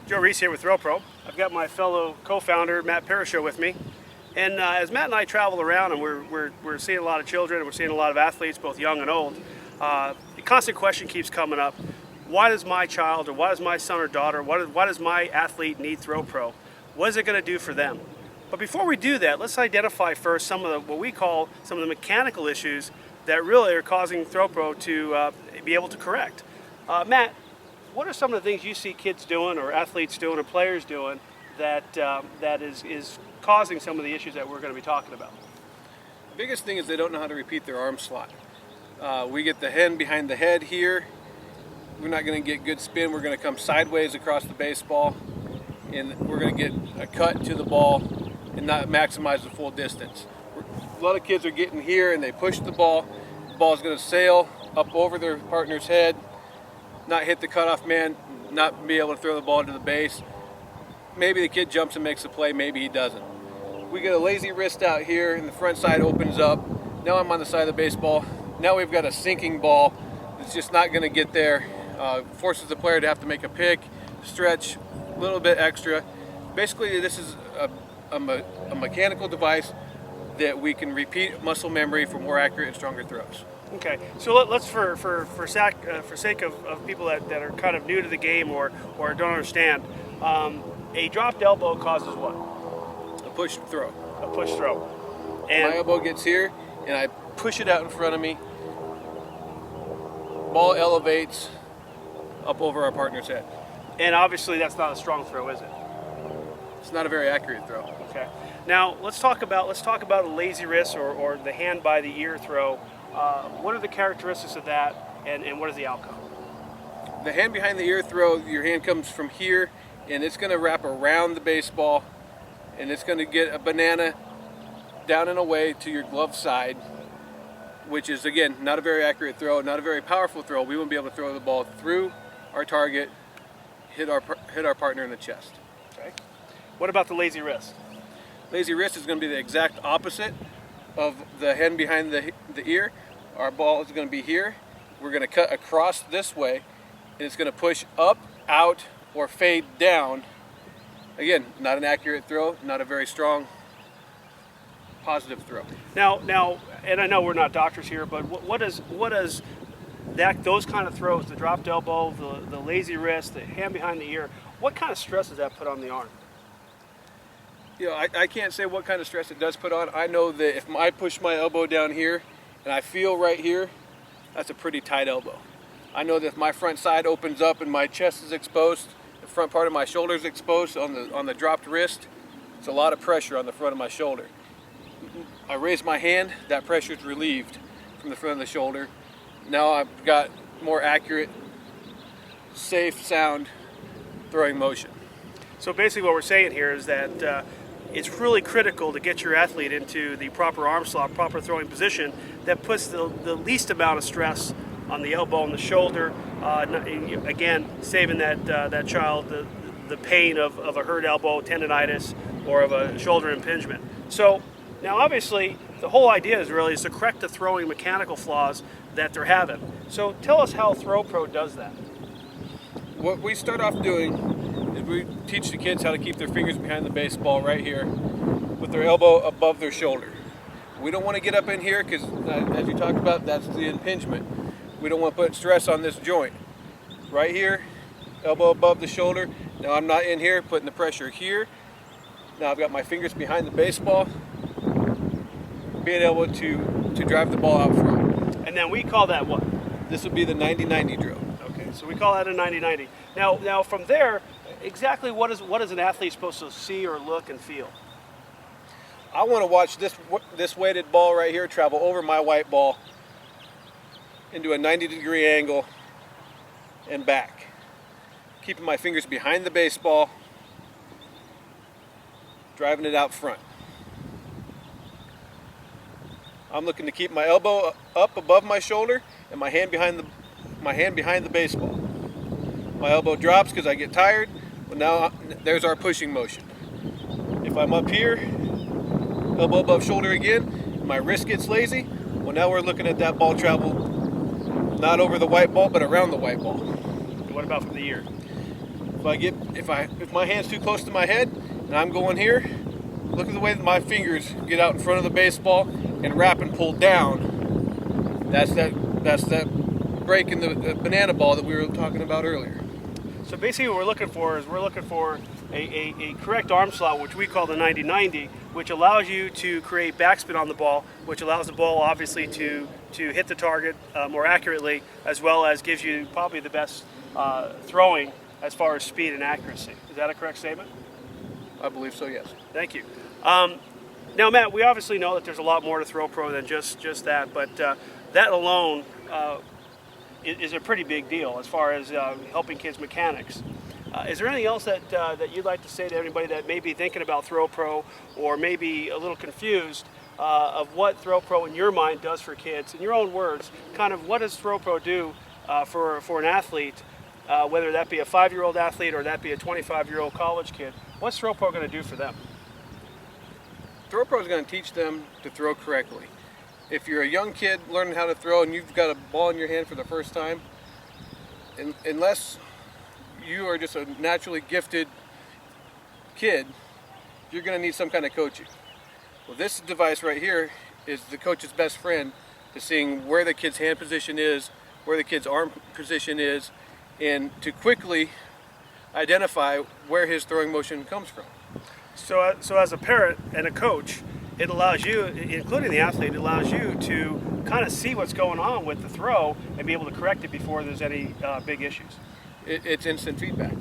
Joe Ruiz here with Throw Pro. I've got my fellow co-founder Matt Perisho with me. And as Matt and I travel around and we're seeing a lot of children and we're seeing a lot of athletes, both young and old, the constant question keeps coming up: why does my child, or why does my son or daughter, why does my athlete need Throw Pro? What is it going to do for them? But before we do that, let's identify first some of what we call some of the mechanical issues that really are causing Throw Pro to be able to correct. Matt, what are some of the things you see kids doing, or athletes doing, or players doing that is causing some of the issues that we're going to be talking about? The biggest thing is they don't know how to repeat their arm slot. We get the hand behind the head here. We're not going to get good spin. We're going to come sideways across the baseball, and we're going to get a cut to the ball and not maximize the full distance. A lot of kids are getting here and they push the ball. The ball is going to sail up over their partner's head, not hit the cutoff man, not be able to throw the ball to the base. Maybe the kid jumps and makes a play, maybe he doesn't. We get a lazy wrist out here and the front side opens up. Now I'm on the side of the baseball. Now we've got a sinking ball that's just not going to get there. Forces the player to have to make a pick, stretch a little bit extra. Basically, this is a mechanical device that we can repeat muscle memory for more accurate and stronger throws. Okay, so let's for sake of people that are kind of new to the game or don't understand, a dropped elbow causes what? A push throw. A push throw. And my elbow gets here, and I push it out in front of me. Ball elevates up over our partner's head. And obviously that's not a strong throw, is it? It's not a very accurate throw. Okay. Now let's talk about a lazy wrist or the hand by the ear throw. What are the characteristics of that, and what is the outcome? The hand behind the ear throw, your hand comes from here, and it's going to wrap around the baseball, and it's going to get a banana down and away to your glove side, which is, again, not a very accurate throw, not a very powerful throw. We won't be able to throw the ball through our target, hit our partner in the chest. Okay. What about the lazy wrist? Lazy wrist is going to be the exact opposite of the hand behind the ear. Our ball is going to be here. We're going to cut across this way, and it's going to push up, out, or fade down. Again, not an accurate throw, not a very strong, positive throw. Now, and I know we're not doctors here, but what does those kind of throws, the dropped elbow, the lazy wrist, the hand behind the ear, what kind of stress does that put on the arm? You know, I can't say what kind of stress it does put on. I know that if I push my elbow down here and I feel right here, that's a pretty tight elbow. I know that if my front side opens up and my chest is exposed, the front part of my shoulder is exposed on the dropped wrist, it's a lot of pressure on the front of my shoulder. I raise my hand, that pressure is relieved from the front of the shoulder. Now I've got more accurate, safe, sound throwing motion. So basically what we're saying here is that it's really critical to get your athlete into the proper arm slot, proper throwing position that puts the least amount of stress on the elbow and the shoulder. Again, saving that child the pain of a hurt elbow, tendonitis, or of a shoulder impingement. So now obviously the whole idea is to correct the throwing mechanical flaws that they're having. So tell us how Throw Pro does that. What we start off doing is we teach the kids how to keep their fingers behind the baseball right here with their elbow above their shoulder. We don't want to get up in here because, as you talked about, that's the impingement. We don't want to put stress on this joint. Right here, elbow above the shoulder. Now I'm not in here putting the pressure here. Now I've got my fingers behind the baseball, being able to drive the ball out front. And then we call that what? This would be the 90-90 drill. Okay, so we call that a 90-90. Now from there, exactly what is an athlete supposed to see or look and feel? I want to watch this weighted ball right here travel over my white ball into a 90-degree angle and back. Keeping my fingers behind the baseball, driving it out front. I'm looking to keep my elbow up above my shoulder and my hand behind the baseball. My elbow drops because I get tired. Well, now there's our pushing motion. If I'm up here, elbow above shoulder again, my wrist gets lazy. Well, now we're looking at that ball travel not over the white ball, but around the white ball. What about from the ear? If I get if my hand's too close to my head and I'm going here, look at the way that my fingers get out in front of the baseball and wrap and pull down. That's that break in the banana ball that we were talking about earlier. So basically what we're looking for is a correct arm slot, which we call the 90-90, which allows you to create backspin on the ball, which allows the ball obviously to hit the target more accurately, as well as gives you probably the best throwing as far as speed and accuracy. Is that a correct statement? I believe so, yes. Thank you. Now, Matt, we obviously know that there's a lot more to Throw Pro than just that, but that alone is a pretty big deal as far as helping kids mechanics. Is there anything else that you'd like to say to anybody that may be thinking about Throw Pro or maybe a little confused of what Throw Pro in your mind does for kids? In your own words, kind of what does Throw Pro do for an athlete, whether that be a 5-year-old athlete or that be a 25-year-old college kid? What's Throw Pro going to do for them? Throw Pro is going to teach them to throw correctly. If you're a young kid learning how to throw and you've got a ball in your hand for the first time, unless you are just a naturally gifted kid, you're going to need some kind of coaching. Well, this device right here is the coach's best friend to seeing where the kid's hand position is, where the kid's arm position is, and to quickly identify where his throwing motion comes from. So as a parent and a coach, it allows you, including the athlete, it allows you to kind of see what's going on with the throw and be able to correct it before there's any big issues. It's instant feedback.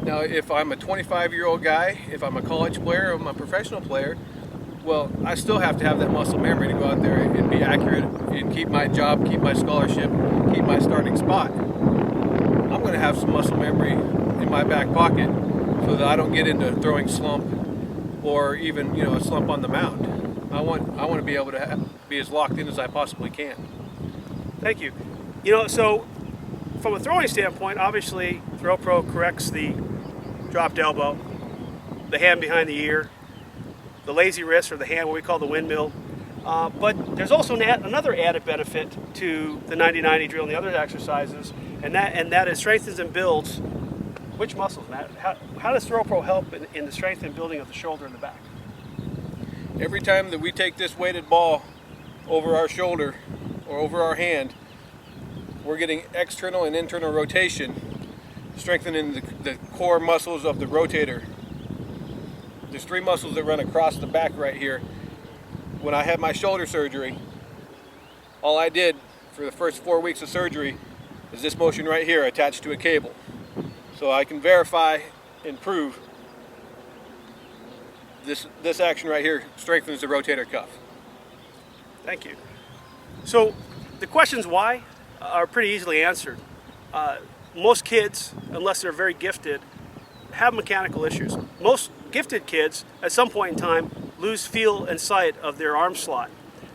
Now, if I'm a 25-year-old guy, if I'm a college player, or I'm a professional player, well, I still have to have that muscle memory to go out there and be accurate and keep my job, keep my scholarship, keep my starting spot. I'm going to have some muscle memory in my back pocket so that I don't get into a throwing slump or even, a slump on the mound. I want to be able to be as locked in as I possibly can. Thank you. So from a throwing standpoint, obviously Throw Pro corrects the dropped elbow, the hand behind the ear, the lazy wrist, or the hand what we call the windmill. But there's also another added benefit to the 90-90 drill and the other exercises, and that is strengthens and builds which muscles, Matt? How does Throw Pro help in the strength and building of the shoulder and the back? Every time that we take this weighted ball over our shoulder or over our hand, we're getting external and internal rotation, strengthening the core muscles of the rotator. There's 3 muscles that run across the back right here. When I had my shoulder surgery, all I did for the first 4 weeks of surgery is this motion right here attached to a cable. So I can verify and prove this action right here strengthens the rotator cuff. Thank you. So the questions why are pretty easily answered. Most kids, unless they're very gifted, have mechanical issues. Most gifted kids, at some point in time, lose feel and sight of their arm slot.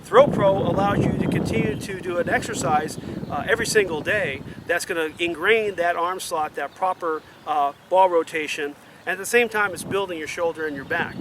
Throw Pro allows you to continue to do an exercise every single day that's going to ingrain that arm slot, that proper ball rotation, and at the same time it's building your shoulder and your back.